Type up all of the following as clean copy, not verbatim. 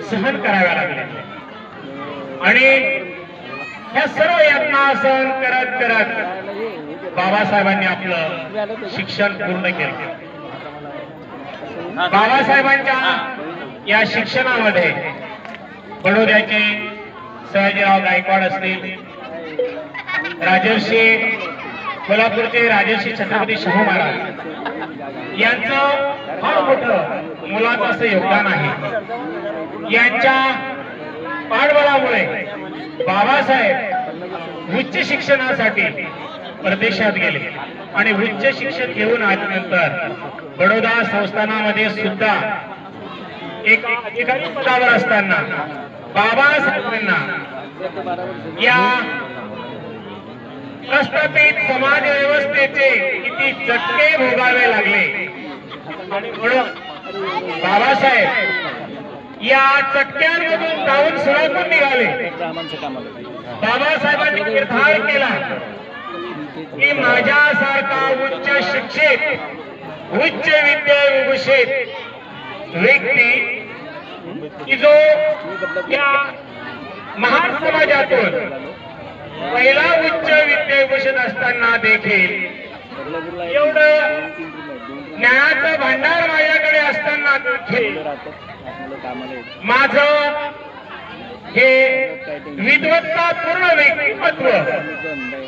सहन कराव्या लागल्या आणि ह्या सर्व यातना सहन करत करत बाबासाहेबांनी आपलं शिक्षण पूर्ण केलं. बाबासाहेबांच्या या शिक्षणामध्ये बडोद्याचे सयाजीराव गायकवाड असतील, राजर्षी कोल्हापूरचे राजर्षी छत्रपती शाहू महाराज यांचं फार मोठं मुलाचं असं योगदान आहे. यांच्या पाठबळामुळे बाबासाहेब उच्च शिक्षणासाठी परदेशात गेले आणि उच्च शिक्षण घेऊन आल्यानंतर बडोदा संस्थानामध्ये सुद्धा एक अधिकारी पदावर असताना बाबासाहेबांना या प्रस्थापित समाज व्यवस्थेचे किती चटके भोगावे लागले आणि म्हणून बाबासाहेब या चटक्यांमधून जाऊन सुरातून निघाले. बाबासाहेबांनी निर्धार केला की माझ्यासारखा उच्च शिक्षित, उच्च विद्याविभूषित व्यक्ती की जो या महार समाजातून पहिला उच्च विद्याविभूषित असताना देखील एवढं ज्ञानाचं भांडार माझ्याकडे असताना देखील माझं हे विद्वत्तापूर्ण व्यक्तिमत्व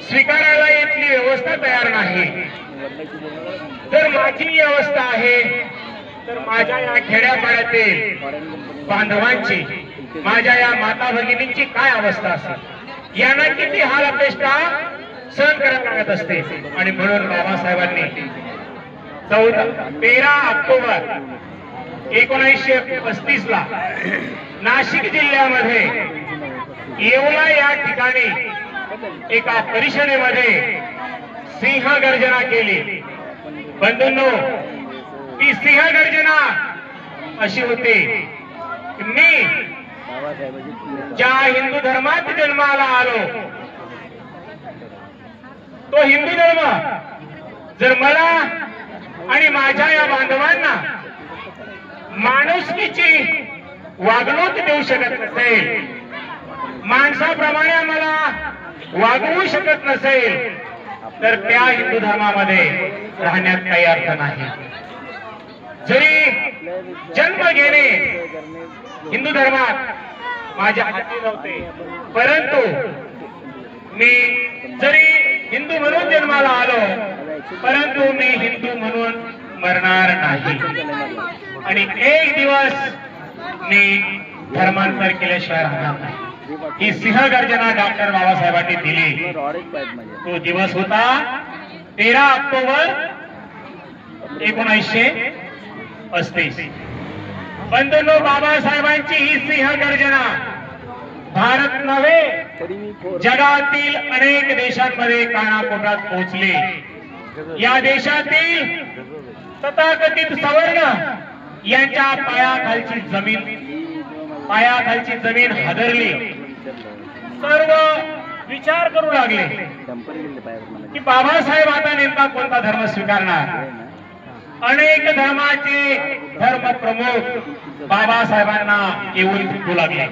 स्वीकारायला इथली व्यवस्था तयार नाही. जर माझी ही अवस्था आहे तर माझ्या या खेड्यापाड्यातील बांधवांची, माझ्या या माता भगिनींची काय अवस्था असेल, यांना किती हाल अपेष्टा सहन करायला लागत असते. आणि म्हणून बाबासाहेबांनी 13 ऑक्टोबर 1935 ला नाशिक जिल्ह्यामध्ये येवला या ठिकाणी एका परिषदेमध्ये सिंहगर्जना केली. बंधूंनो, ती सिंहगर्जना अशी होती की मी ज्या हिंदू धर्मात जन्माला आलो तो हिंदू धर्म जर मला आणि माझ्या या बांधवांना माणुसकीची वागणूक देऊ शकत नसेल, माणसाप्रमाणे मला वागवू शकत नसेल, तर त्या हिंदू धर्मामध्ये राहण्यात काही अर्थ नाही. जरी जन्म घेणे हिंदू धर्मात माझ्या हाती नव्हते, परंतु मी जरी हिंदू म्हणून जन्माला आलो, परंतु मी हिंदू म्हणून मरणार नाही आणि एक दिवस मी धर्मांतर केल्याशिवाय राहणार नाही. ही सिंहगर्जना डॉक्टर बाबासाहेबांनी दिली. तो दिवस होता 13 ऑक्टोबर 1935. बंधूंनो, बाबासाहेबांची ही सिंहगर्जना भारत नव्हे जगातील अनेक देशांमध्ये कानाकोपऱ्यात पोहोचली. या देशातील तथाकथित सवर्ण यांच्या पायाखालची जमीन हादरली. सर्व विचार करू लागले की बाबासाहेब आता नेमका कोणता धर्म स्वीकारणार. अनेक धर्माचे धर्म प्रमुख बाबासाहेबांना येऊन भेटू लागले.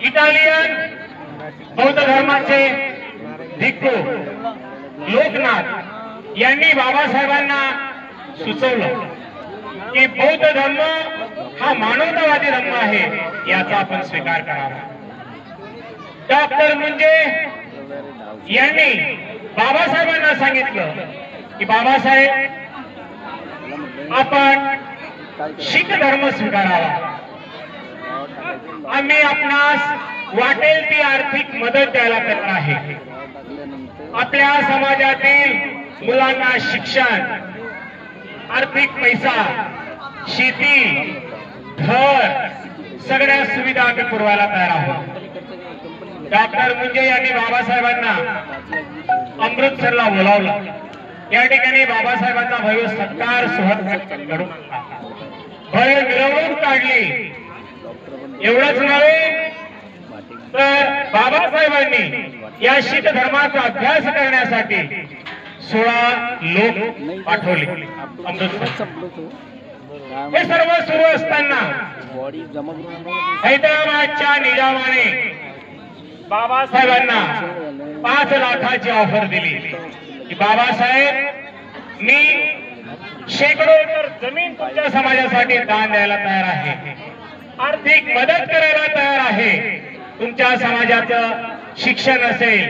इटालियन बौद्ध धर्माचे भिक्खू लोकनाथ यांनी बाबासाहेबांना सुचवलं की बौद्ध धर्म हा मानवतावादी धर्म आहे, याचा आपण स्वीकार करावा. डॉक्टर मुंजे यांनी बाबासाहेबांना सांगितलं की बाबासाहेब, आपण शीख धर्म स्वीकारावा. आम्ही आपणास वाटेल ती आर्थिक मदत द्यायला तयार आहे. आपल्या समाजातील मुलांना शिक्षण, आर्थिक पैसा, शेती, घर सगळ्या सुविधा आम्ही पुरवायला तयार आहोत. डॉक्टर मुंजे यांनी बाबासाहेबांना अमृतसरला बोलावलं. या ठिकाणी बाबासाहेबांचा भव्य सत्कार सोहळा घडून भव्य मिरवणूक काढली. एवढंच नव्हे तर बाबासाहेबांनी या शीख धर्माचा अभ्यास करण्यासाठी 16 लोक पाठवले अमृतसर. हे सर्व सुरू असताना हैदराबादच्या निजामाने बाबासाहेबांना 5 लाखाची ऑफर दिली की बाबासाहेब मी शेकडो एकर जमीन तुमच्या समाजासाठी दान द्यायला तयार आहे, आर्थिक मदत करायला तयार आहे, तुमच्या समाजाचं शिक्षण असेल,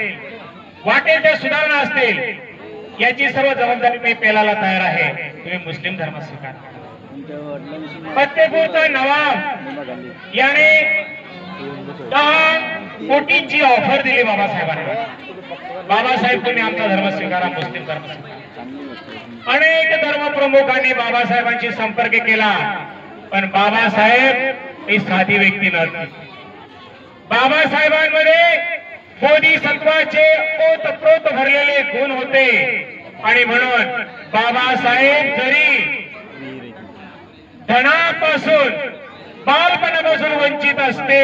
वाटेल त्या सुधारणा असतील, याची सर्व जबाबदारी मी पेलायला तयार आहे, तुम्ही मुस्लिम धर्म स्वीकारा. फतेपूरचा नवाब याने 10 कोटीची ऑफर दिली बाबासाहेबांना. बाबासाहेब तुम्ही आमचा धर्म स्वीकारा, मुस्लिम धर्म स्वीकारा. अनेक धर्म प्रमुखांनी बाबासाहेबांशी संपर्क केला, पण बाबासाहेब ही साधी व्यक्ती नव्हती. बाबासाहेबांमध्ये बोधिसत्वाचे ओतप्रोत भरलेले गुण होते आणि म्हणून बाबासाहेब जरी धनापासून बालपणापासून वंचित असते,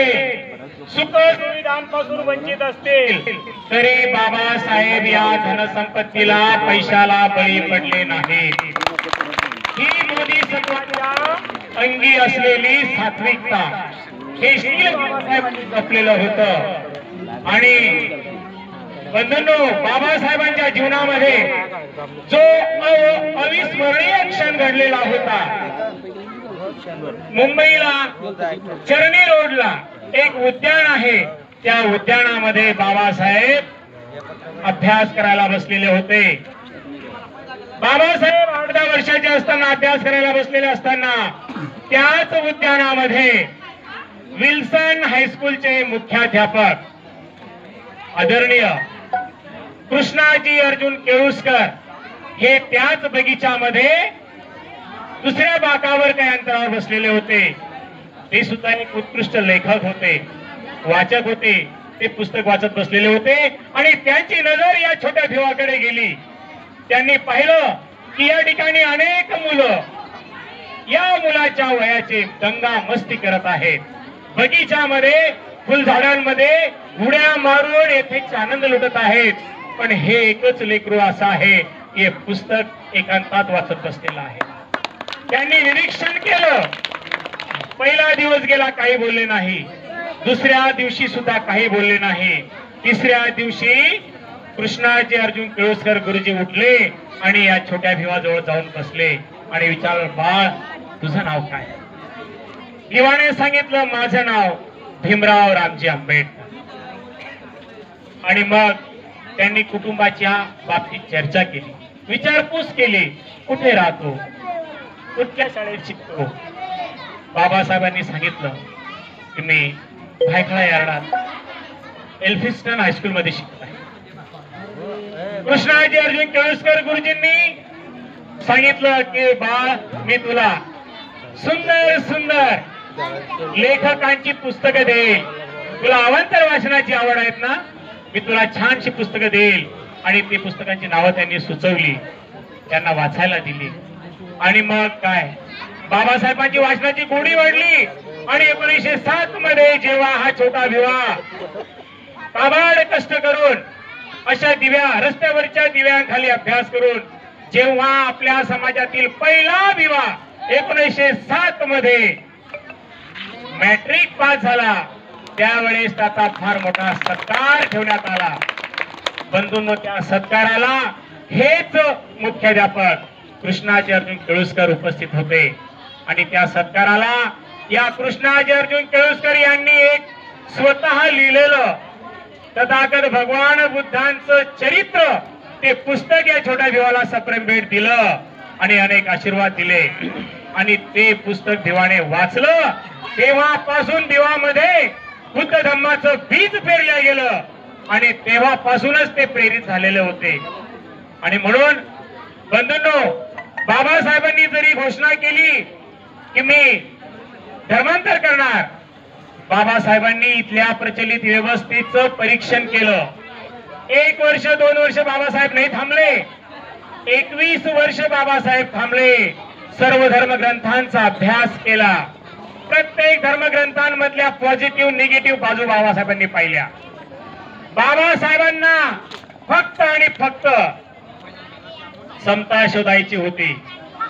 सुख सुविधांपासून वंचित असतील, तरी बाबासाहेब या धनसंपत्तीला पैशाला बळी पडले नाहीत. ही बोधिसत्वाच्या अंगी असलेली सात्विकता हे शील बाबासाहेबांनी जपलेलं होतं. आणि बंधूंनो, बाबासाहेबांच्या जीवनामध्ये जो अविस्मरणीय क्षण घडलेला होता, मुंबईला चरणी रोडला एक उद्यान आहे, त्या उद्यानामध्ये बाबासाहेब अभ्यास करायला बसलेले होते. बाबासाहेब 8-10 वर्षाचे असताना अभ्यास करायला बसलेले असताना त्याच उद्यानामध्ये विल्सन हायस्कूलचे मुख्याध्यापक आदरणीय कृष्णाजी अर्जुन केळुस्कर हे त्याच बगीच्यामध्ये दुसऱ्या बाकावर काही अंतरावर बसलेले होते. ते सुद्धा एक उत्कृष्ट लेखक होते, वाचक होते. ते पुस्तक वाचत बसलेले होते आणि त्यांची नजर या छोट्या भिवाकडे गेली. त्यांनी पाहिलं की या ठिकाणी अनेक मुलं या मुलाच्या वयाचे दंगा मस्ती करत आहेत. बगीच्यामध्ये फुलझाडांमध्ये उड्या मारून येथे आनंद लुटत आहेत. पण हे एकच लेकरू असं आहे, हे पुस्तक एकांतात वाचत बसलेलं आहे. त्यांनी निरीक्षण केलं. पहिला दिवस गेला, काही बोलले नाही. दुसऱ्या दिवशी सुद्धा काही बोलले नाही. तिसऱ्या दिवशी कृष्णाजी अर्जुन केळुस्कर गुरुजी उठले आणि या छोट्या भिवाजवळ जाऊन बसले आणि विचारलं, बाळ तुझं नाव काय? भिवाने सांगितलं, माझं नाव भीमराव रामजी आंबेडकर. आणि मग त्यांनी कुटुंबाच्या बाबतीत चर्चा केली, विचारपूस केली, कुठे राहतो, कुठल्या शाळेत शिकतो. बाबासाहेबांनी सांगितलं की मी भायखळा यार्डात एल्फिस्टन हायस्कूल मध्ये शिकत आहे. कृष्णाजी अर्जुन केळुस्कर गुरुजींनी सांगितलं की बाळ, मी तुला सुंदर सुंदर लेखकांची पुस्तकं देईल. तुला अवांतर वाचनाची आवड आहेत ना, मी तुला छानशी पुस्तकं देईल. आणि ती पुस्तकांची नावं त्यांनी सुचवली, त्यांना वाचायला दिली. आणि मग काय, बाबासाहेबांची वाचनाची गोडी वाढली. आणि 1907 मध्ये जेव्हा हा छोटा भिवा काबाड कष्ट करून अशा दिव्या रस्त्यावरच्या दिव्यांखाली अभ्यास करून जेव्हा आपल्या समाजातील पहिला भिवा 1907 मध्ये मॅट्रिक पास झाला, त्यावेळेस त्याचा फार मोठा सत्कार ठेवण्यात आला. बंधूंनो, त्या सत्काराला हेच मुख्याध्यापक कृष्णाजी अर्जुन केळुस्कर उपस्थित होते. आणि त्या सत्काराला या कृष्णाजी अर्जुन केळुस्कर यांनी एक स्वतः लिहिलेलं तथागत भगवान बुद्धांचं चरित्र, ते पुस्तक या छोट्या भिवाला सप्रेम भेट दिलं आणि अनेक आशीर्वाद दिले. आणि ते पुस्तक भिवाने वाचलं, तेव्हापासून भिवामध्ये बुद्ध धम्माचं बीज पेरलं गेलं आणि तेव्हापासूनच ते प्रेरित झालेले होते. आणि म्हणून बंधूंनो, बाबासाहेबांनी जरी घोषणा केली की मी धर्मांतर करणार, बाबासाहेबांनी इथल्या प्रचलित व्यवस्थेचं परीक्षण केलं. 1 वर्ष 2 वर्ष बाबासाहेब नाही थांबले, 21 वर्ष बाबासाहेब थांबले. सर्व धर्मग्रंथांचा अभ्यास केला. प्रत्येक धर्मग्रंथांमधल्या पॉझिटिव्ह निगेटिव्ह बाजू बाबासाहेबांनी पाहिल्या. बाबासाहेबांना फक्त आणि फक्त समता शोधायची होती,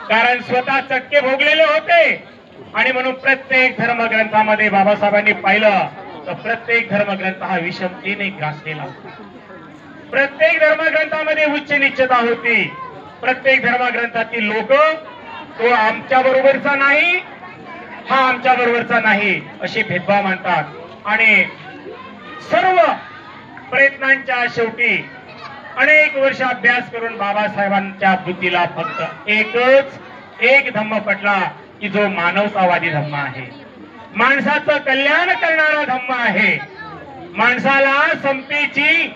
कारण स्वतः चटके भोगलेले होते. आणि म्हणून प्रत्येक धर्मग्रंथामध्ये बाबासाहेबांनी पाहिलं तर प्रत्येक धर्मग्रंथ हा विषमतेने ग्रासलेला होता. प्रत्येक धर्मग्रंथामध्ये उच्च निश्चता होती. प्रत्येक धर्मग्रंथातील लोक तो आमच्या बरोबरचा नाही, हा आमच्या बरोबरचा नाही असे भेदभाव मानतात. आणि सर्व प्रयत्नांच्या शेवटी अनेक वर्ष अभ्यास करून बाबासाहेबांच्या बुद्धीला फक्त एक धम्म पटला की जो मानवतावादी धम्म आहे, माणसाचं कल्याण करणारा धम्म आहे, माणसाला समतेची,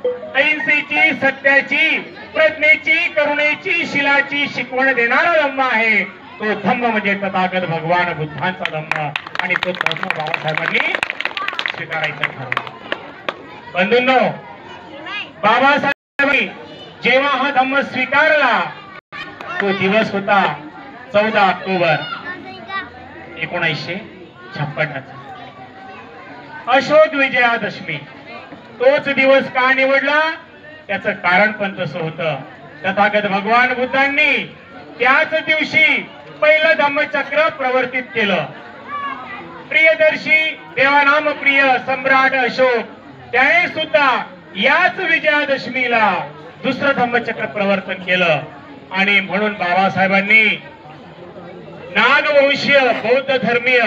अहिंसेची, सत्याची, प्रज्ञेची, करुणेची, शिलाची शिकवण देणारा धम्म आहे. तो धम्म म्हणजे तथागत भगवान बुद्धांचा धम्म आणि तो धम्म बाबासाहेबांनी स्वीकारायचा ठरवला. बंधूंनो, बाबासाहेबांनी जेव्हा हा धम्म स्वीकारला तो दिवस होता 14 ऑक्टोबर 1956 अशोक विजयादशमी. तोच दिवस का निवडला त्याचं कारण पण तसं होतं. तथागत भगवान बुद्धांनी त्याच दिवशी पहिलं धम्मचक्र प्रवर्तित केलं. प्रियदर्शी देवानाम प्रिय सम्राट अशोक त्याने सुद्धा याच विजयादशमीला दुसरं धम्मचक्र प्रवर्तन केलं. आणि म्हणून बाबासाहेबांनी नागवंशीय बौद्ध धर्मीय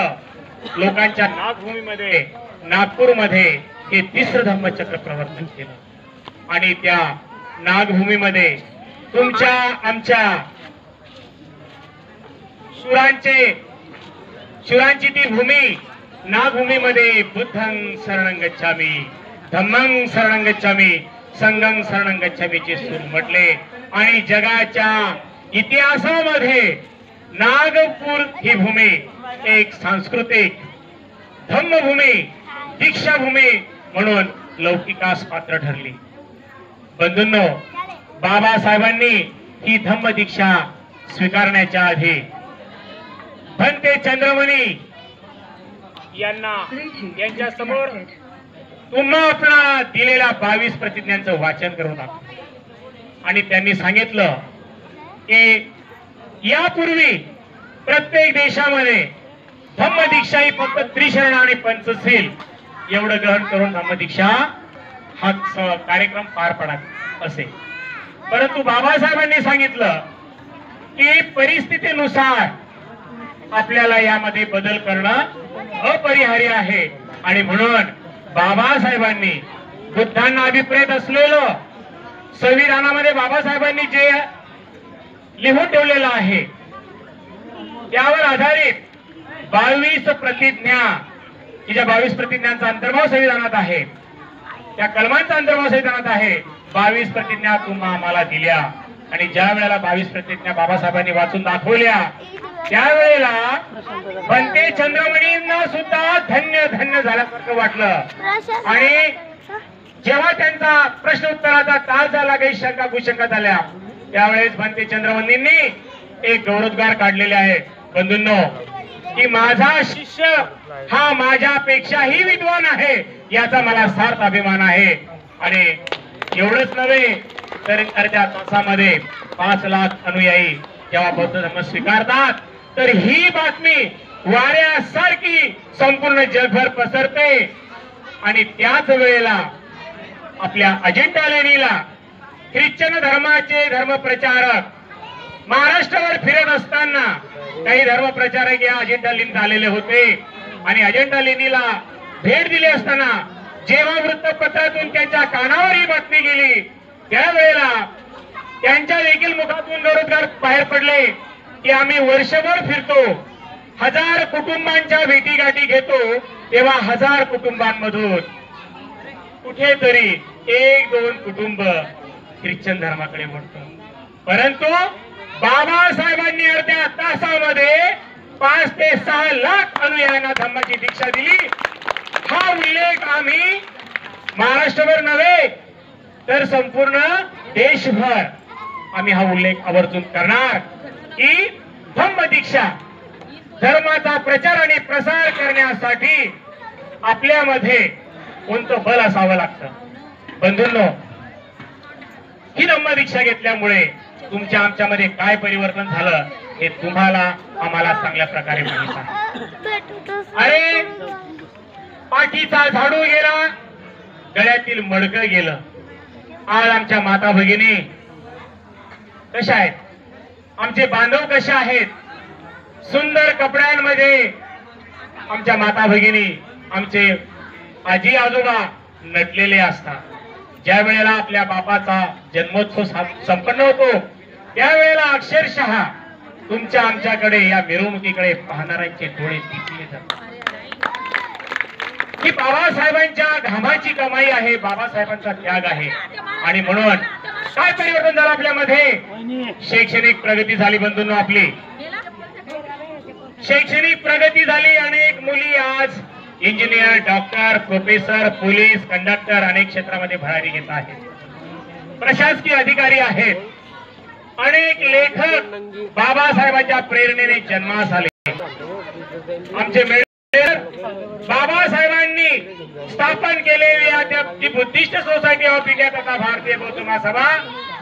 लोकांच्या नागभूमीमध्ये नागपूरमध्ये हे तिसरं धम्मचक्र प्रवर्तन केलं. आणि त्या नागभूमीमध्ये तुमच्या आमच्या शुरांची ती भूमी नागभूमीमध्ये बुद्धं शरणं गच्छामि, धम्मं शरणं गच्छामि, संघं शरणं गच्छामीचे सूर म्हटले. आणि जगाच्या इतिहासामध्ये नागपूर ही भूमी एक सांस्कृतिक धम्मभूमी, दीक्षाभूमी म्हणून लौकिकास पात्र ठरली. बंधूंनो, बाबासाहेबांनी ही धम्म दीक्षा स्वीकारण्याच्या आधी भंते चंद्रमणी यांच्या समोर तुम्हा आपला दिलेल्या 22 प्रतिज्ञांचं वाचन करून दाखवलं. आणि त्यांनी सांगितलं की यापूर्वी प्रत्येक देशामध्ये धम्मदीक्षा ही फक्त त्रिशरण आणि पंचशील एवढं ग्रहण करून धम्मदीक्षा हा कार्यक्रम पार पडत असे. परंतु बाबासाहेबांनी सांगितलं की परिस्थितीनुसार आपल्याला यामध्ये बदल करणं अपरिहार्य आहे. आणि म्हणून बाबासाहेबांनी बुद्धांना अभिप्रेत असलेलं संविधानामध्ये बाबासाहेबांनी जे लिहून ठेवलेलं आहे त्यावर आधारित 22 प्रतिज्ञा, की ज्या 22 प्रतिज्ञांचा अंतर्भाव संविधानात आहे, त्या कलमांचा अंतर्भाव संविधानात आहे. 22 प्रतिज्ञा तुम्हा आम्हाला दिल्या. आणि ज्या वेळेला 22 प्रतिज्ञा बाबासाहेबांनी वाचून दाखवल्या त्यावेळेला भंते चंद्रमणींना सुद्धा धन्य धन्य झाल्यासारखं वाटलं. आणि जेव्हा त्यांचा प्रश्न उत्तराचा तास झाला, काही शंका कुशंका झाल्या, त्यावेळेस भंते चंद्रमणींनी एक गौरवोद्गार काढलेले आहे. बंधूंनो, की माझा शिष्य हा माझ्यापेक्षाही विद्वान आहे याचा मला सार्थ अभिमान आहे. आणि एवढंच नव्हे तर अर्ध्या तासामध्ये 5 लाख अनुयायी जेव्हा बौद्ध धर्म स्वीकारतात तर ही बातमी वाऱ्यासारखी संपूर्ण जगभर पसरते. आणि त्याच वेळेला आपल्या अजिंठा लेणीला ख्रिश्चन धर्माचे धर्मप्रचारक महाराष्ट्रावर फिरत असताना काही धर्मप्रचारक या अजिंठा लेणीत आलेले होते. आणि अजिंठा लेणीला भेट दिली असताना जेव्हा वृत्तपत्रातून त्यांच्या कानावर ही बातमी गेली त्यावेळेला त्यांच्या देखील मुखातून गौरवोद्गार बाहेर पडले की आम्ही वर्षभर फिरतो, 1000 कुटुंबांच्या भेटीगाठी घेतो, तेव्हा 1000 कुटुंबांमधून कुठेतरी 1-2 कुटुंब ख्रिश्चन धर्माकडे वळतं. परंतु बाबासाहेबांनी अर्ध्या तासामध्ये 5 ते 6 लाख अनुयायांना धम्माची दीक्षा दिली. हा उल्लेख आम्ही महाराष्ट्रभर नव्हे तर संपूर्ण देशभर आम्ही हा उल्लेख आवर्जून करणार की धम्म दीक्षा धर्माचा प्रचार आणि प्रसार करण्यासाठी आपल्यामध्ये कोणतं बल असावं लागतं. बंधूंनो, ही धम्म दीक्षा घेतल्यामुळे तुमच्या आमच्यामध्ये काय परिवर्तन झालं हे तुम्हाला आम्हाला चांगल्या प्रकारे माहित आहे. अरे पाठीचा झाडू गेला, गळ्यातील मडकं गेलं. आज आमच्या माता भगिनी कशा आहेत, आमचे बांधव कशा आहेत, सुंदर कपड्यांमध्ये आमच्या माता भगिनी, आमचे आजी आजोबा नटलेले असतात. ज्या वेळेला आपल्या बापाचा जन्मोत्सव संपन्न होतो त्यावेळेला अक्षरशः तुमच्या आमच्याकडे या मिरवणुकीकडे पाहणाऱ्यांचे डोळे पिकले जातात. ही बाबासाहेबांच्या घामाची कमाई आहे, बाबासाहेबांचा त्याग आहे. आणि म्हणून काय परिवर्तन झालं आपल्यामध्ये? शैक्षणिक प्रगती झाली बंधूंनो, आपली शैक्षणिक प्रगती झाली. अनेक मुली आज engineer, doctor, professor, police, conductor अनेक क्षेत्रामध्ये भरारी घेत आहेत. प्रशासकीय अधिकारी आहेत. अनेक लेखक बाबासाहेबांच्या प्रेरणेने जन्मास आले. आमचे मेळेर बाबासाहेबांनी स्थापन केलेल्या जी बुद्धिस्ट सोसायटी ऑफ इंडिया तथा भारतीय बौद्ध महासभा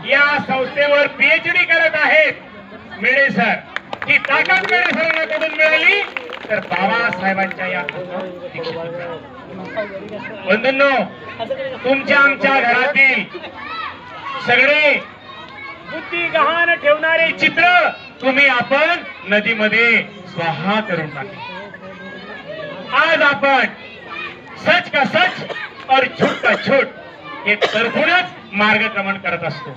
या संस्थेवर पीएचडी करत आहेत मेळे सर. ही ताकद मेळे सरांना कधून मिळाली तर बाबासाहेबांच्या या बंधूंनो, तुमच्या आमच्या घरातील सगळे बुद्धी गहाण ठेवणारे चित्र तुम्ही आपण नदीमध्ये स्वाहा करून टाकले. आज आपण सच का सच और झूठ का झूठ हे तरफूनच मार्गक्रमण करत असतो.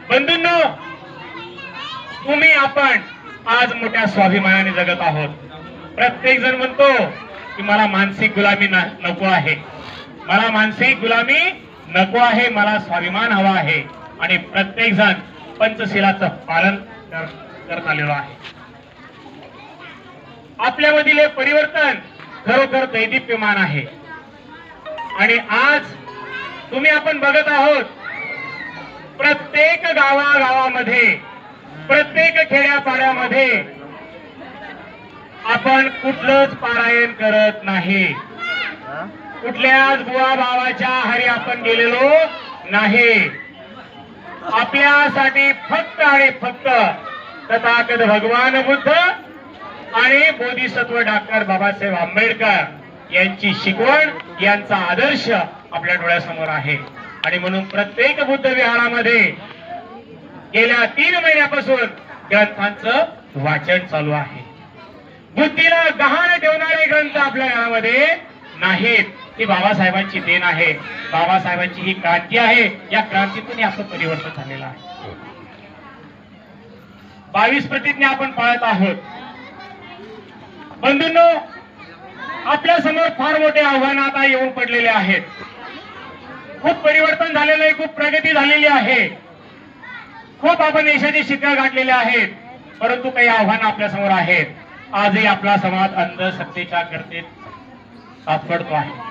बंधूंनो, तुम्ही आपण आज मोठ्या स्वाभिमानाने जगत आहोत. प्रत्येक जण म्हणतो की मला मानसिक गुलामी नको आहे, मला मानसिक गुलामी नको आहे, मला स्वाभिमान हवा आहे. आणि प्रत्येक जण पंचशिलाचं पालन करत आलेलो आहे. आपल्यामधील हे परिवर्तन खरोखर दैदिप्यमान आहे. आणि आज तुम्ही आपण बघत आहोत प्रत्येक गावागावामध्ये, प्रत्येक खेड्यापाड्यामध्ये आपण कुठलंच पारायण करत नाही, कुठल्याच बुवा भावाच्या हरी आपण गेलेलो नाही. आपल्यासाठी फक्त आणि फक्त तथागत भगवान बुद्ध आणि बोधिसत्व डॉक्टर बाबासाहेब आंबेडकर यांची शिकवण, यांचा आदर्श आपल्या डोळ्यासमोर आहे. आणि म्हणून प्रत्येक बुद्ध विहारामध्ये गेल्या 3 महिन्यापासून ग्रंथांचं वाचन चालू आहे. बुद्धीला गहाण ठेवणारे ग्रंथ आपल्या घरामध्ये नाहीत. ही बाबासाहेबांची देण आहे, बाबासाहेबांची ही क्रांती आहे. या क्रांतीतून आपलं परिवर्तन झालेलं आहे. 22 प्रतिज्ञा आपण पाळत आहोत. बंधूंनो, आपल्या समोर फार मोठे आव्हान आता येऊन पडलेले आहेत. खूप परिवर्तन झालेलं आहे, खूप प्रगती झालेली आहे, खूप आपण देशाचे शिखर गाठलेले आहेत. परंतु काही आव्हानं आपल्या समोर आहेत. आजही आपला समाज अंधश्रद्धेच्या गर्तेत सापडतो आहे.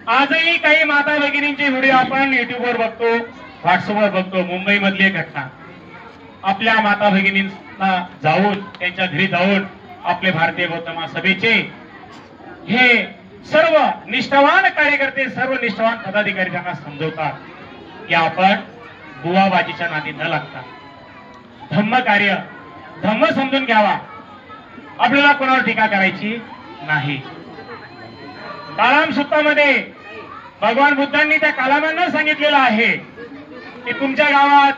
आजही काही माता भगिनींचे व्हिडिओ आपण युट्यूबवर बघतो, व्हॉट्सअपवर बघतो. मुंबई मधली एक घटना, आपल्या माता भगिनींना जाऊन, त्यांच्या घरी जाऊन आपले भारतीय बौद्ध महासभेचे हे सर्व निष्ठावान कार्यकर्ते, सर्व निष्ठावान पदाधिकारी त्यांना समजवतात की आपण बुवाबाजीच्या नादी न लागता धम्म कार्य, धम्म समजून घ्यावा, आपल्याला कोणावर टीका करायची नाही. कालाम सुत्तामध्ये भगवान बुद्धांनी त्या कालामांना सांगितलेलं आहे की तुमच्या गावात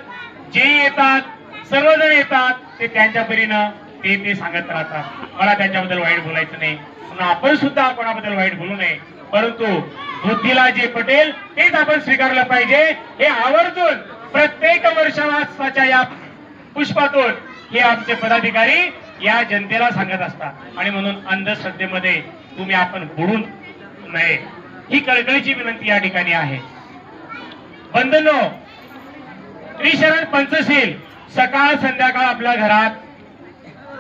जे येतात, सर्वजण येतात, ते त्यांच्या परीनं ते सांगत राहतात. मला त्यांच्याबद्दल वाईट बोलायचं नाही, म्हणून आपण सुद्धा कोणाबद्दल वाईट बोलू नये. परंतु बुद्धीला जे पटेल तेच आपण स्वीकारलं पाहिजे. हे आवर्जून प्रत्येक वर्षाच्या या पुष्पातून हे आमचे पदाधिकारी या जनतेला सांगत असतात. आणि म्हणून अंधश्रद्धेमध्ये तुम्ही आपण बुडून नये, ही कळकळीची विनंती या ठिकाणी आहे. बंधूंनो, त्रिशरण पंचशील सकाळ संध्याकाळ आपल्या घरात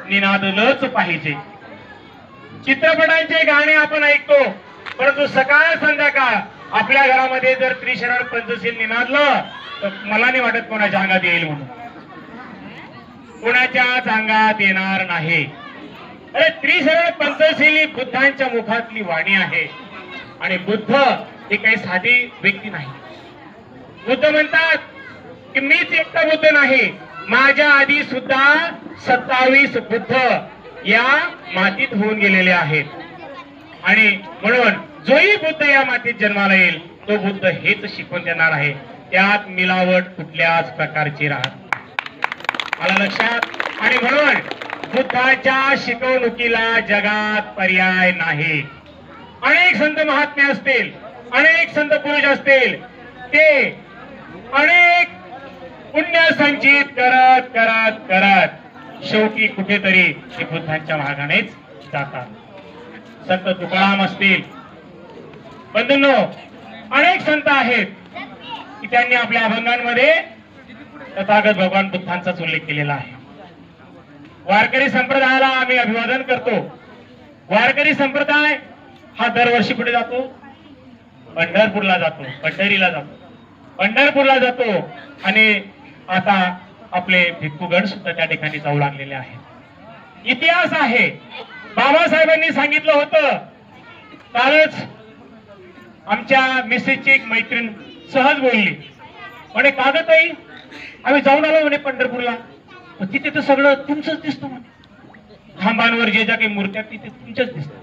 निनादलंच पाहिजे. चित्रपटांचे गाणे आपण ऐकतो, परंतु सकाळ संध्याकाळ आपल्या घरामध्ये जर त्रिशरण पंचशील निनादलं तर मला नाही वाटत कोणाच्या अंगात येईल म्हणून. कोणाच्याच अंगात येणार नाही. अरे त्रिशरण पंचशील ही बुद्धांच्या मुखातली वाणी आहे. आणि बुद्ध हे काही साधी व्यक्ती नाही. बुद्ध म्हणतात की मीच एकटा बुद्ध नाही, माझ्या आधी सुद्धा 27 बुद्ध या मातीत होऊन गेलेले आहेत आणि म्हणून जोही बुद्ध या मातीत जन्माला येईल तो बुद्ध हेच शिकवून देणार आहे, त्यात मिलावट कुठल्याच प्रकारची राहत आला लक्षात। आणि म्हणून बुद्धाच्या शिकवणुकीला जगात पर्याय नाही। अनेक संत महात्मे असतील, अनेक संत पुरुष असतील, ते अनेक पुण्य संचित करत करत करत शेवटी कुठेतरी ते बुद्धांच्या मार्गानेच जातात। संत तुकाराम असतील, बंधूंनो अनेक संत आहेत की त्यांनी आपल्या अभंगांमध्ये तथागत भगवान बुद्धांचाच उल्लेख केलेला आहे। वारकरी संप्रदायाला आम्ही अभिवादन करतो। वारकरी संप्रदाय हा दरवर्षी कुठे जातो? पंढरपूरला जातो, पंढरीला जातो, पंढरपूरला जातो आणि आता आपले भिक्खूगण सुद्धा त्या ठिकाणी जाऊ लागलेले आहेत। इतिहास आहे, बाबासाहेबांनी सांगितलं होतं। कालच आमच्या मिसेसची एक मैत्रीण सहज बोलली, म्हणे कागताई आम्ही जाऊन आलो म्हणे पंढरपूरला, तिथे तर सगळं तुमचंच दिसतं म्हणे, खांबांवर जे ज्या काही मूर्त्या तिथे तुमच्याच दिसतात।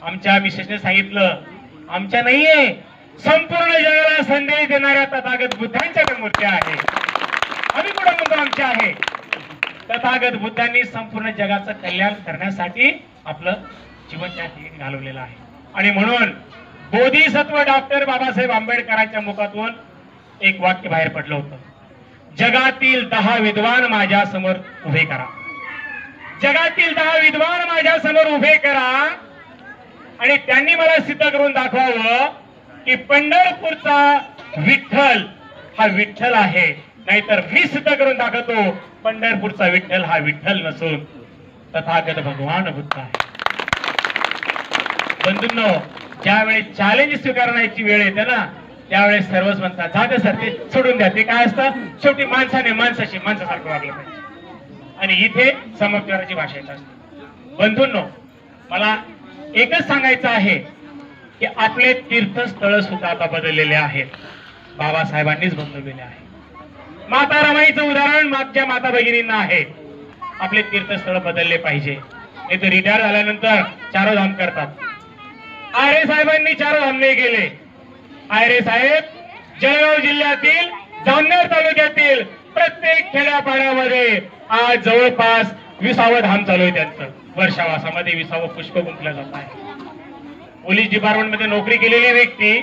आमच्या मिसेसने सांगितलं आमच्या नाहीये, संपूर्ण जगाला संदेश देणाऱ्या तथागत बुद्धांच्या मूर्त्या आहेत। आम्ही कुठं म्हणतो आमच्या आहे? तथागत बुद्धांनी संपूर्ण जगाचं कल्याण करण्यासाठी आपलं जीवन त्या ठिकाणी घालवलेलं आहे। आणि म्हणून बोधिसत्व डॉक्टर बाबासाहेब आंबेडकरांच्या मुखातून एक वाक्य बाहेर पडलं होतं, जगातील 10 विद्वान माझ्या समोर उभे करा, जगातील 10 विद्वान माझ्या समोर उभे करा आणि त्यांनी मला सिद्ध करून दाखवावं की पंढरपूरचा विठ्ठल हा विठ्ठल आहे, नाहीतर मी सिद्ध करून दाखवतो पंढरपूरचा विठ्ठल हा विठ्ठल नसून तथागत भगवान बुद्ध आहे। बंधूंनो ज्यावेळी चॅलेंज स्वीकारण्याची वेळ येते ना त्यावेळेस सर्वच म्हणतात जाते सर ते सोडून द्या, ते काय असतं शेवटी माणसाने माणसाशी माणसासारखं वागलं पाहिजे आणि इथे समविचाराची भाषा येत असते। बंधूंनो मला एकच सांगायचं आहे की आपले तीर्थस्थळ सुद्धा आता बदललेले आहेत, बाबासाहेबांनीच बनवलेले आहे। माता रमाईचं उदाहरण मागच्या माता भगिनींना आहे। आपले तीर्थस्थळ बदलले पाहिजे, नाही तर रिटायर झाल्यानंतर चारोधाम करतात। आयरे साहेबांनी चारोधाम नाही केले। आयरे साहेब जळगाव जिल्ह्यातील जामनेर तालुक्यातील प्रत्येक खेड्यापाड्यामध्ये आज जवळपास 20वे धाम चालू आहे त्यांचं। वर्षावासामध्ये 20वे पुष्प गुंफलं जात आहे। पोलीस डिपार्टमेंट मध्ये नोकरी केलेली व्यक्ती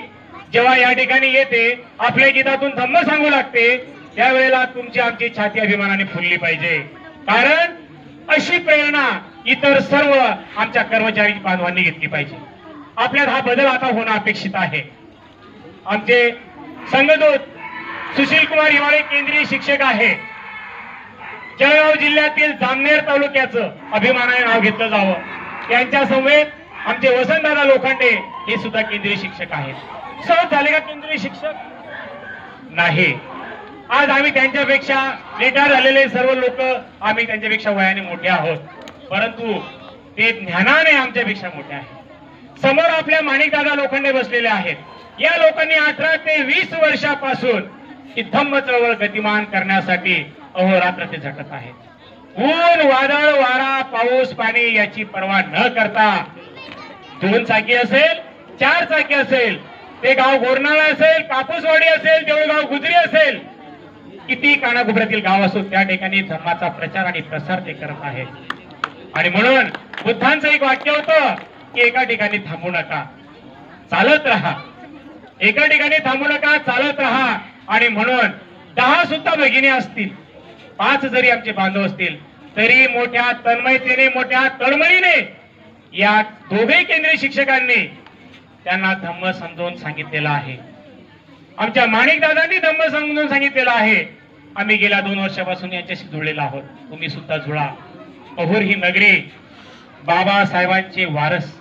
जेव्हा या ठिकाणी येते आपल्या गीतातून धम्म सांगू लागते त्यावेळेला तुमची आमची छाती अभिमानाने फुलली पाहिजे, कारण अशी प्रेरणा इतर सर्व आमच्या कर्मचारी बांधवांनी घेतली पाहिजे। आपल्यात हा बदल आता होणं अपेक्षित आहे। आमचे संघदूत सुशील कुमार हिवाळे केंद्रीय शिक्षक आहे, जळगाव जिल्ह्यातील जामनेर तालुक्याचं अभिमानाने नाव घेतलं जावं। यांच्या समवेत आमचे वसंतदादा लोखंडे हे सुद्धा केंद्रीय शिक्षक आहेत। सहज झाले का केंद्रीय शिक्षक? नाही। आज आम्ही त्यांच्यापेक्षा रिटायर झालेले सर्व लोक आम्ही त्यांच्यापेक्षा वयाने मोठे आहोत, परंतु ते ज्ञानाने आमच्यापेक्षा मोठे आहेत। समोर आपल्या माणिकदादा लोखंडे बसलेले आहेत। या लोकांनी 18 ते 20 वर्षापासून ही धम्म चळवळ गतिमान करण्यासाठी अहोरात्र ते झटत आहेत। ऊन वादळ वारा पाऊस पाणी याची पर्वा न करता 2 चाकी असेल 4 चाकी असेल, ते गाव गोरनाळा असेल, कापूसवाडी असेल, देऊळगाव गुजरी असेल, किती कानाकोपऱ्यातील गाव असो त्या ठिकाणी धर्माचा प्रचार आणि प्रसार ते करत आहेत। आणि म्हणून बुद्धांचं एक वाक्य होतं की एका ठिकाणी थांबू नका, चालत राहा, एका ठिकाणी थांबू नका, चालत राहा। आणि म्हणून 10 सुद्धा भगिनी असतील, 5 जरी आमचे बांधव असतील तरी मोठ्या तन्मयतेने मोठ्या तळमळीने या दोघे केंद्रीय शिक्षकांनी त्यांना धम्म समजावून सांगितलेलं आहे। आमच्या माणिकदादांनी धम्म समजावून सांगितलेलं आहे। आम्ही गेल्या 2 वर्षापासून यांच्याशी जुळलेलो आहोत, तुम्ही सुद्धा जुळा। अहोर ही नगरी बाबासाहेबांचे वारस,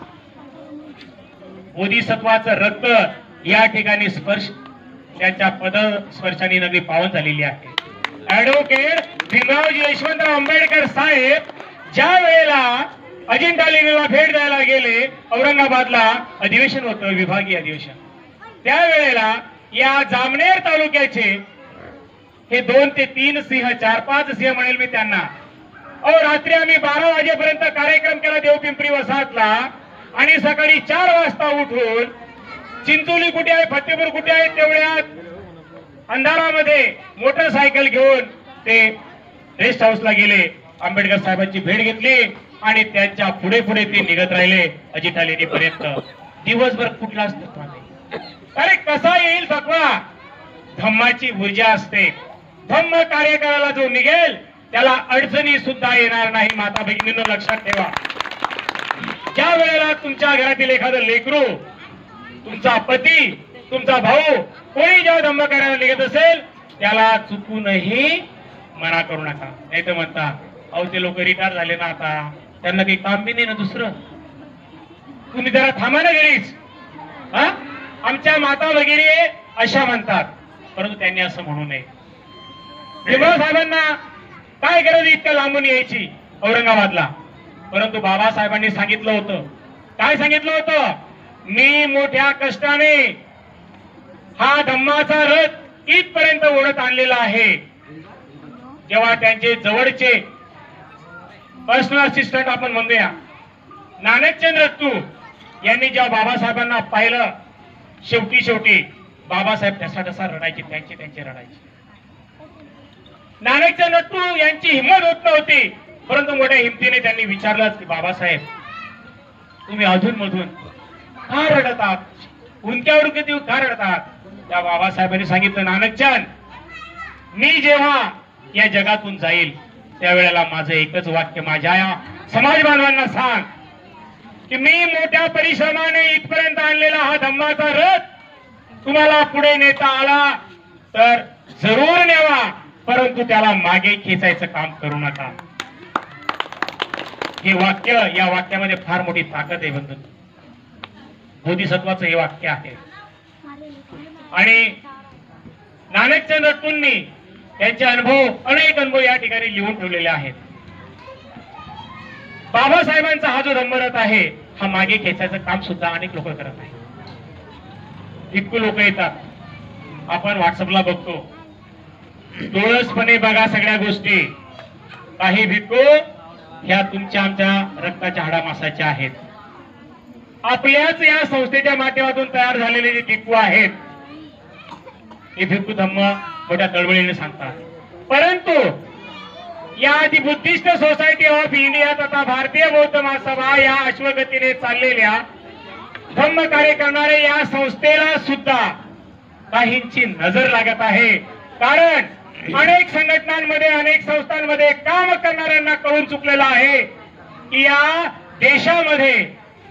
बोधिसत्वाचं रक्त या ठिकाणी स्पर्श त्यांच्या पद स्पर्शाने नगरी पावन झालेली आहे। ऍडव्होकेट भीमरावजी यशवंतराव आंबेडकर साहेब ज्या वेळेला अजिंठा लेणीला भेट द्यायला गेले, औरंगाबादला अधिवेशन होतं, विभागीय अधिवेशन, त्यावेळेला या जामनेर तालुक्याचे हे 2 ते 3 सिंह 4-5 सिंह म्हणेल मी त्यांना. अहो रात्री आम्ही 12 वाजेपर्यंत कार्यक्रम केला देवपिंपरी वसाहतला आणि सकाळी 4 वाजता उठून चिंचोली कुठे आहे फतेपूर कुठे आहे तेवढ्यात अंधारामध्ये मोटरसायकल घेऊन ते रेस्ट हाऊसला गेले. आंबेडकर साहेबांची भेट घेतली आणि त्यांच्या पुढे पुढे ते निघत राहिले अजिता लेणीपर्यंत. दिवसभर कुठलाच थकवा नाही. अरे कसा येईल थकवा? धम्माची ऊर्जा असते. धम्म कार्य करायला जो निघेल त्याला अडचणी सुद्धा येणार नाही. माता भगिनींनो लक्षात ठेवा, ज्या वेळेला तुमच्या घरातील एखादं लेकरू, तुमचा पती, तुमचा भाऊ कोणी जेव्हा धम्म कार्याला निघत असेल त्याला चुकूनही मना करू नका. नाही तर म्हणता अहो ते लोक रिटायर झाले ना, आता त्यांना काही काम बी नाही ना दुसरं, तुम्ही जरा थांबा ना घरीच. आमच्या माता वगैरे अशा म्हणतात, परंतु त्यांनी असं म्हणू नये. भीमराव साहेबांना काय गरज इतक्या लांबून यायची औरंगाबादला? परंतु बाबासाहेबांनी सांगितलं होतं, काय सांगितलं होतं? मी मोठ्या कष्टाने हा धम्माचा रथ इथपर्यंत ओढत आणलेला आहे. जेव्हा त्यांचे जवळचे पर्सनल असिस्टंट आपण म्हणूया नानकचंद रत्तू यांनी जेव्हा बाबासाहेबांना पाहिलं, शेवटी बाबासाहेब ठसा रडायचे, त्यांचे रडायचे. नानकचंद रत्तू यांची हिंमत होत नव्हती, परंतु मोठ्या हिमतीने त्यांनी विचारलं की बाबासाहेब तुम्ही अधून मधून का रडत आहात, उंक्यावर किती का रडत आहात? त्या बाबासाहेबांनी सांगितलं, नानकचंद मी जेव्हा या जगातून जाईल त्यावेळेला माझं एकच वाक्य माझ्या या समाज बांधवांना सांग की मी मोठ्या परिश्रमाने इथपर्यंत आणलेला हा धम्माचा रथ तुम्हाला पुढे नेता आला तर जरूर नेवा, परंतु त्याला मागे खेचायचं काम करू नका. हे वाक्य, या वाक्यामध्ये फार मोठी ताकद आहे बंधू. बोधिसत्वाचं हे वाक्य आहे. आणि नानकचंद रत्तूंनी त्यांचे अनेक अनुभव या ठिकाणी लिहून ठेवलेले आहेत. बाबासाहेबांचा हा जो धम्मरथ आहे हा मागे खेचायचं काम सुद्धा अनेक लोक करत आहेत. इतकं लोक येतात, आपण व्हॉट्सअपला बघतो, डोळसपणे बघा सगळ्या गोष्टी. काही भिक्खू ह्या तुमच्या आमच्या रक्ताच्या हाडामासाच्या आहेत. आपल्याच या संस्थेच्या माध्यमातून तयार झालेले जे भिक्खू आहेत हे भिक्खू धम्म मोठ्या तळमळीने सांगतात. परंतु या आधी बुद्धिस्ट सोसायटी ऑफ इंडिया तथा भारतीय बौद्ध महासभा या अश्वगतीने चाललेल्या धम्म कार्य करणारे या संस्थेला सुद्धा काहींची नजर लागत आहे. कारण अनेक संघटनांमध्ये, अनेक संस्थांमध्ये काम करणाऱ्यांना कळून चुकलेलं आहे की या देशामध्ये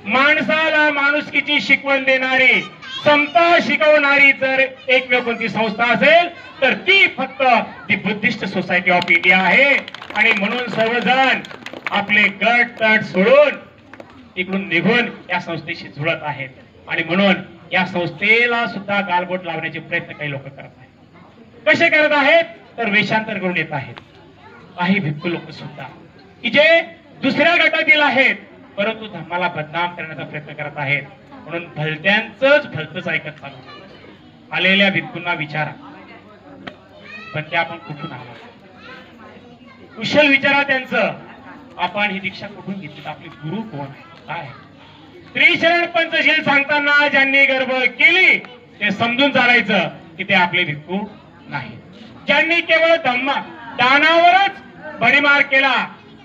माणसाला माणुसकीची शिकवण देणारी, समता शिकवणारी जर एकमेव कोणती संस्था असेल तर ती फक्त दी बुद्धिस्ट सोसायटी ऑफ इंडिया आहे. आणि म्हणून सर्वजण आपले गट तट सोडून इकडून निघून या संस्थेशी जुळत आहेत. आणि म्हणून या संस्थेला सुद्धा गालबोट लावण्याचे प्रयत्न काही लोक करत आहेत. कसे करत आहेत? तर वेषांतर करून येत आहेत. काही भिक्खू लोक सुद्धा की जे दुसऱ्या गटातील आहेत परंतु धम्माला बदनाम करण्याचा प्रयत्न करत आहेत. म्हणून भलत्यांचंच भलतंच ऐकत चालू. आलेल्या भिक्खूंना विचारा, पण ते आपण कुठून आलो? कुशल विचारा त्यांचं, आपण ही दीक्षा कुठून घेतली? आपले गुरु कोण आहे? काय? त्रिशरण पंचशील सांगताना ज्यांनी गर्भ केली ते समजून चालायचं की ते आपले भिक्खू नाही. ज्यांनी केवळ धम्मा दानावरच भडीमार केला,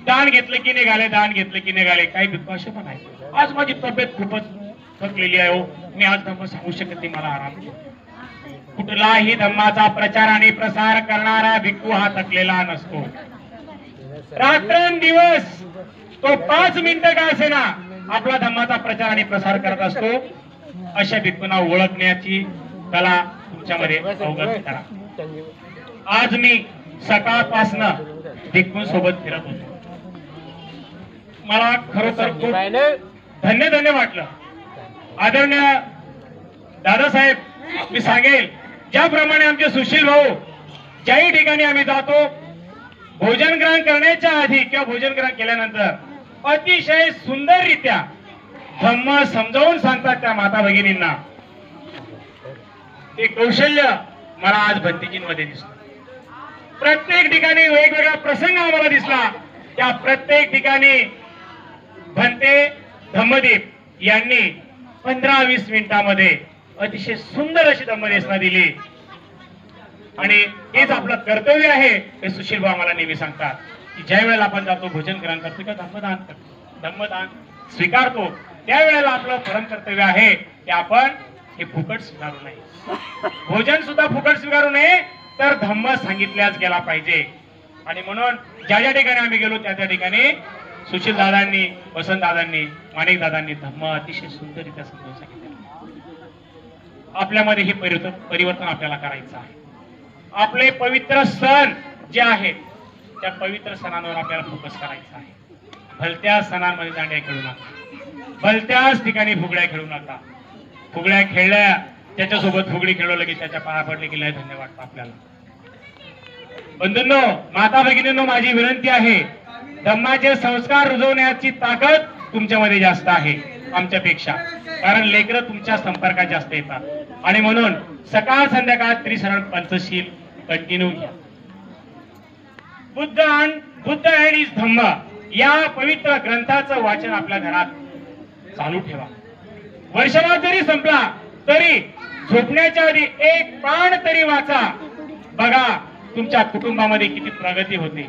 दान घेतलं की निघाले, दान घेतलं की निघाले, काही भिक्खू असे पण आहे. आज माझी तब्येत खूपच थकलेली आहे हो, मी आज धम्म सांगू शकत नाही, मला आराम दे. कुठलाही धम्माचा प्रचार आणि प्रसार करणारा भिक्खू हा थकलेला नसतो. रात्रंदिवस तो 5 मिनिटं का असेना आपला धम्माचा प्रचार आणि प्रसार करत असतो. अशा भिक्खूंना ओळखण्याची कला तुमच्यामध्ये अवगत करा. आज मी सकाळपासनं भिक्खूं सोबत फिरत होतो. मला खरोखर खूप धन्य वाटलं. आदरणीय दादासाहेब, मी सांगेल ज्याप्रमाणे आमचे सुशील भाऊ ज्याही ठिकाणी आम्ही जातो भोजन ग्रहण करण्याच्या आधी किंवा भोजन ग्रहण केल्यानंतर अतिशय सुंदररित्या धम्म समजावून सांगतात त्या माता भगिनींना. ते कौशल्य मला आज भंतेजींमध्ये दिसतं. प्रत्येक ठिकाणी वेगवेगळा प्रसंग आम्हाला दिसला. त्या प्रत्येक ठिकाणी भंते धम्मदीप यांनी 15-20 मिनिटांमध्ये अतिशय सुंदर अशी धम्मदेशना दिली. आणि हेच आपलं कर्तव्य आहे हे सुशील भाऊ आम्हाला नेहमी सांगतात की ज्या वेळेला आपण जातो भोजन ग्रहण करतो किंवा धम्मदान स्वीकारतो त्यावेळेला आपलं परम कर्तव्य आहे की आपण हे फुकट स्वीकारू नये. भोजन सुद्धा फुकट स्वीकारू नये तर धम्म सांगितल्याच गेला पाहिजे. आणि म्हणून ज्या ज्या ठिकाणी आम्ही गेलो त्या त्या ठिकाणी सुशील दादांनी, वसंत दादांनी, माणिक दादांनी धम्म अतिशय सुंदररित्या समजून सांगितलं. आपल्यामध्ये हे परिवर्तन आपल्याला करायचं आहे. आपले पवित्र सण जे आहेत त्या पवित्र सणांवर आपल्याला फोकस करायचा आहे. भलत्या सणांमध्ये दांड्या खेळू नका, भलत्याच ठिकाणी फुगड्या खेळू नका. फुगड्या खेळल्या त्याच्यासोबत फुगडी खेळवलं की त्याच्या पाया पडले की लय धन्यवाद वाटतं आपल्याला. बंधूंनो, माता भगिनींनो, माझी विनंती आहे, धम्माचे संस्कार रुजवण्याची ताकद तुमच्यामध्ये जास्त आहे आमच्यापेक्षा. कारण लेकरं तुमच्या संपर्कात जास्त येतात. आणि म्हणून सकाळ संध्याकाळ त्रिसरण पंचशील कंटिन्यू घ्या. बुद्ध अँड इज धम्म या पवित्र ग्रंथाचं वाचन आपल्या घरात चालू ठेवा. वर्षभर जरी संपला तरी झोपण्याच्या आधी एक पान तरी वाचा. बघा तुमच्या कुटुंबामध्ये किती प्रगती होते,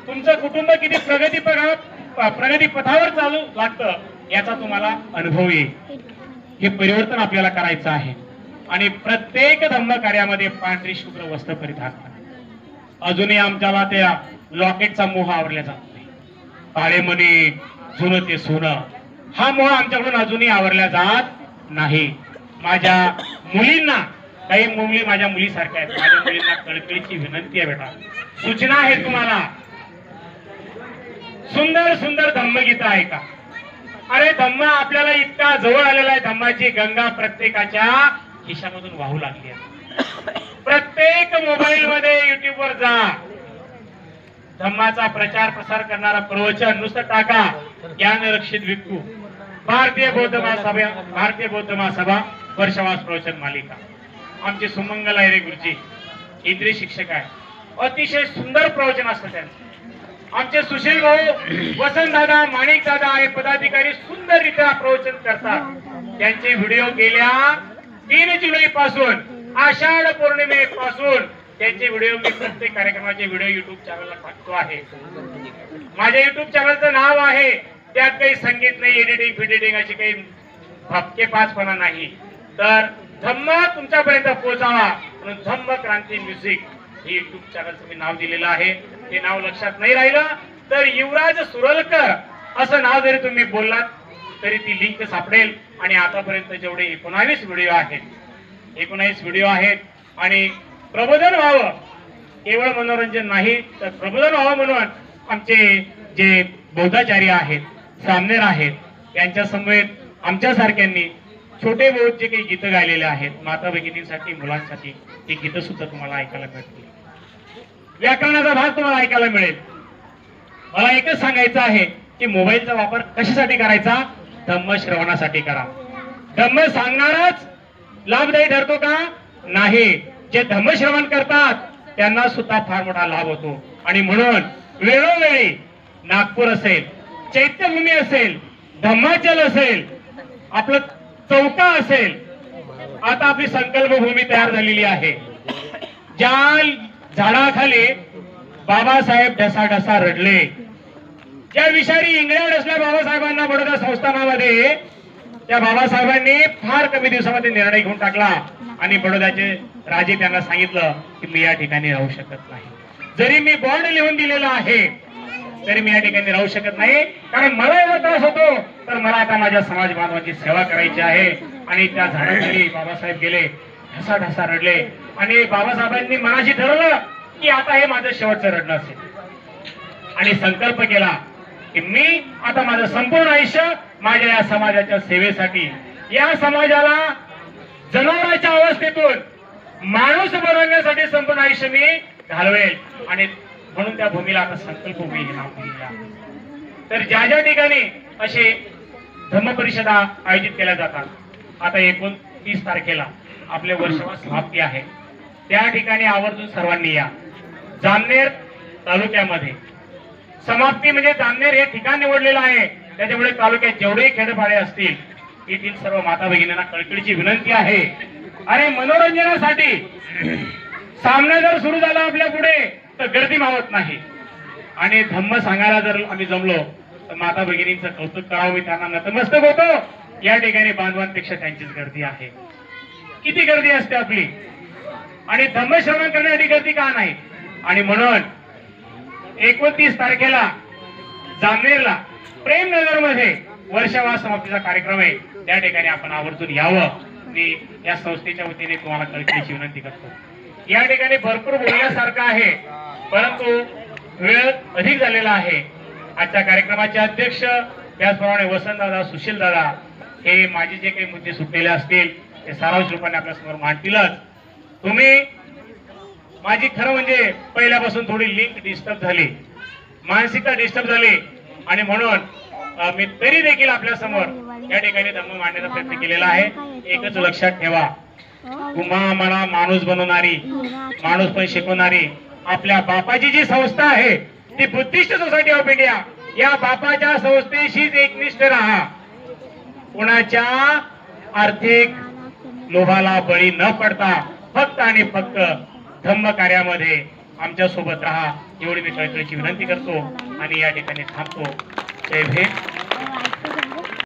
तुमचं कुटुंब किती प्रगती पथावर चालू लागतं याचा तुम्हाला अनुभव येईल. हे परिवर्तन आपल्याला करायचं आहे. आणि प्रत्येक धम्म कार्यामध्ये पांढरी शुभ्र वस्त्र परिधान करा. अजूनही आमच्याला त्या लॉकेटचा मोह आवरला जात नाही. काळे मणी जुनं ते सोनं हा मोह आमच्याकडून अजूनही आवरला जात नाही. माझ्या मुलींना, काही मुली माझ्या मुलीसारख्या आहेत, माझ्या मुलींना कळकळीची विनंती आहे, बेटा सूचना आहे तुम्हाला, सुंदर सुंदर धम्मगीत आहे का. अरे धम्म आपल्याला इतका जवळ आलेला आहे. धम्माची गंगा प्रत्येकाच्या खिशामधून वाहू लागली आहे. प्रत्येक मोबाईल मध्ये युट्यूब वर जा, धम्माचा प्रचार प्रसार करणारा प्रवचन नुसतं टाका, ज्ञान रक्षित भिक्खू, भारतीय बौद्ध महासभा वर्षवास प्रवचन मालिका. आमचे सुमंगल अहिरे गुरुजी इंद्रिय शिक्षक आहे, अतिशय सुंदर प्रवचन असतं त्यांचं. आमचे सुशील भाऊ, वसंत दादा, माणिक दादा हे पदाधिकारी सुंदररित्या प्रवचन करतात. त्यांचे व्हिडिओ गेल्या 3 जुलै पासून आषाढ पौर्णिमेपासून त्यांचे व्हिडिओ मी प्रत्येक कार्यक्रमाचे व्हिडिओ युट्यूब चॅनलला टाकतो आहे. माझ्या युट्यूब चॅनलचं नाव आहे, त्यात काही संगीत नाही, एडिटिंग अशी काही भपकेपाचपणा नाही. तर धम्म तुमच्यापर्यंत पोहोचावा म्हणून धम्म क्रांती म्युझिक हे युट्यूब चॅनलचं मी नाव दिलेलं आहे. ते नाव लक्षात नाही राहिलं तर युवराज सुरलकर असं नाव जरी तुम्ही बोललात तरी ती लिंक सापडेल. आणि आतापर्यंत जेवढे 19 व्हिडिओ आहेत आणि प्रबोधन व्हावं, केवळ मनोरंजन नाही तर प्रबोधन व्हावं म्हणून आमचे जे बौद्धाचार्य आहेत, सामनेर आहेत, यांच्या समवेत आमच्यासारख्यांनी छोटे बहुत जे काही गीतं गायलेले आहेत माता भगिनींसाठी, मुलांसाठी, ती गीतं सुद्धा तुम्हाला ऐकायला मिळतील. व्याकरणाचा भाग तुम्हाला ऐकायला मिळेल. मला एकच सांगायचं आहे की मोबाईलचा वापर कशासाठी करायचा? धम्म श्रवणासाठी करा. धम्म सांगणारच लाभदायी ठरतो का? नाही. जे धम्म श्रवण करतात त्यांना सुद्धा फार मोठा लाभ होतो. आणि म्हणून वेळोवेळी नागपूर असेल, चैत्यभूमी असेल, धम्माचल असेल, आपलं चौका असेल, आता आपली संकल्पभूमी तयार झालेली आहे. ज्या झाडाखाली बाबासाहेब ढसाढसा रडले, ज्या विषारी इंगळ्या डसल्या बाबासाहेबांना बडोदा संस्थानामध्ये, त्या बाबासाहेबांनी फार कमी दिवसामध्ये निर्णय घेऊन टाकला आणि बडोद्याचे राजे त्यांना सांगितलं की मी या ठिकाणी राहू शकत नाही. जरी मी बॉन्ड लिहून दिलेला आहे तरी मी या ठिकाणी राहू शकत नाही, कारण मला एवढा त्रास होतो. तर मला आता माझ्या समाज बांधवांची सेवा करायची आहे. आणि त्या झाडाखाली बाबासाहेब गेले, ढसाढसा रडले आणि बाबासाहेबांनी मनाशी ठरवलं की आता हे माझं शेवटचं रडणं असेल. आणि संकल्प केला की मी आता माझं संपूर्ण आयुष्य माझ्या या समाजाच्या सेवेसाठी, या समाजाला जनावराच्या अवस्थेतून माणूस बनवण्यासाठी संपूर्ण आयुष्य मी घालवेल. आणि म्हणून त्या भूमीला आता संकल्पभूमी हे नाव दिलेलं आहे. तर ज्या ज्या ठिकाणी असे धम्म परिषदा आयोजित केल्या जातात, आता 29 तारखेला आपले वर्षवास समाप्ती आहे, त्या ठिकाणी आवर्जून सर्वांनी या. जामनेर तालुक्यामध्ये समाप्ती म्हणजे जामनेर हे ठिकाण निवडलेलं आहे. त्याच्यामुळे तालुक्यात जेवढे खेडपाडे असतील येथील सर्व माता भगिनींना कळकळीची विनंती आहे. आणि मनोरंजनासाठी सामना जर सुरू झाला आपल्या पुढे तर गर्दी मावत नाही. आणि धम्म सांगायला जर आम्ही जमलो तर माता भगिनींचं कौतुक करावं, मी त्यांना नतमस्तक होतो. या ठिकाणी बांधवांपेक्षा त्यांचीच गर्दी आहे. किती गर्दी असते आपली, आणि धम्मश्रवण करण्यासाठी गर्दी का नाही. आणि म्हणून 29 तारखेला जामनेरला प्रेमनगर मध्ये वर्षावा समाप्तीचा कार्यक्रम आहे. त्या ठिकाणी आपण आवर्जून यावं, मी या संस्थेच्या वतीने तुम्हाला कळकळीची विनंती करतो. या ठिकाणी भरपूर बोलण्यासारखं आहे, परंतु वेळ अधिक झालेला आहे. आजच्या कार्यक्रमाचे अध्यक्ष त्याचप्रमाणे वसंतदादा, सुशीलदादा हे माझे जे काही मुद्दे सुटलेले असतील ते सारांश रूपाने आपल्या समोर मांडतीलच. तुम्ही माझी खरं म्हणजे पहिल्यापासून थोडी लिंक डिस्टर्ब झाली, मानसिकता डिस्टर्ब झाली, आणि म्हणून मी तरी देखील आपल्या समोर या ठिकाणी धम्म मांडण्याचा प्रयत्न केलेला आहे. एकच लक्षात ठेवा, तुम्हा मला माणूस बनवणारी, माणूस पण शिकवणारी आपल्या बापाची जी संस्था आहे ती बुद्धिस्ट सोसायटी ऑफ इंडिया, या बापाच्या संस्थेशीच एकनिष्ठ राहा. कुणाच्या आर्थिक लोभाला बळी न पडता फक्त आणि फक्त धम्म कार्यामध्ये आमच्या सोबत राहा, एवढी मी कळकळीची विनंती करतो आणि या ठिकाणी थांबतो. जय भीम.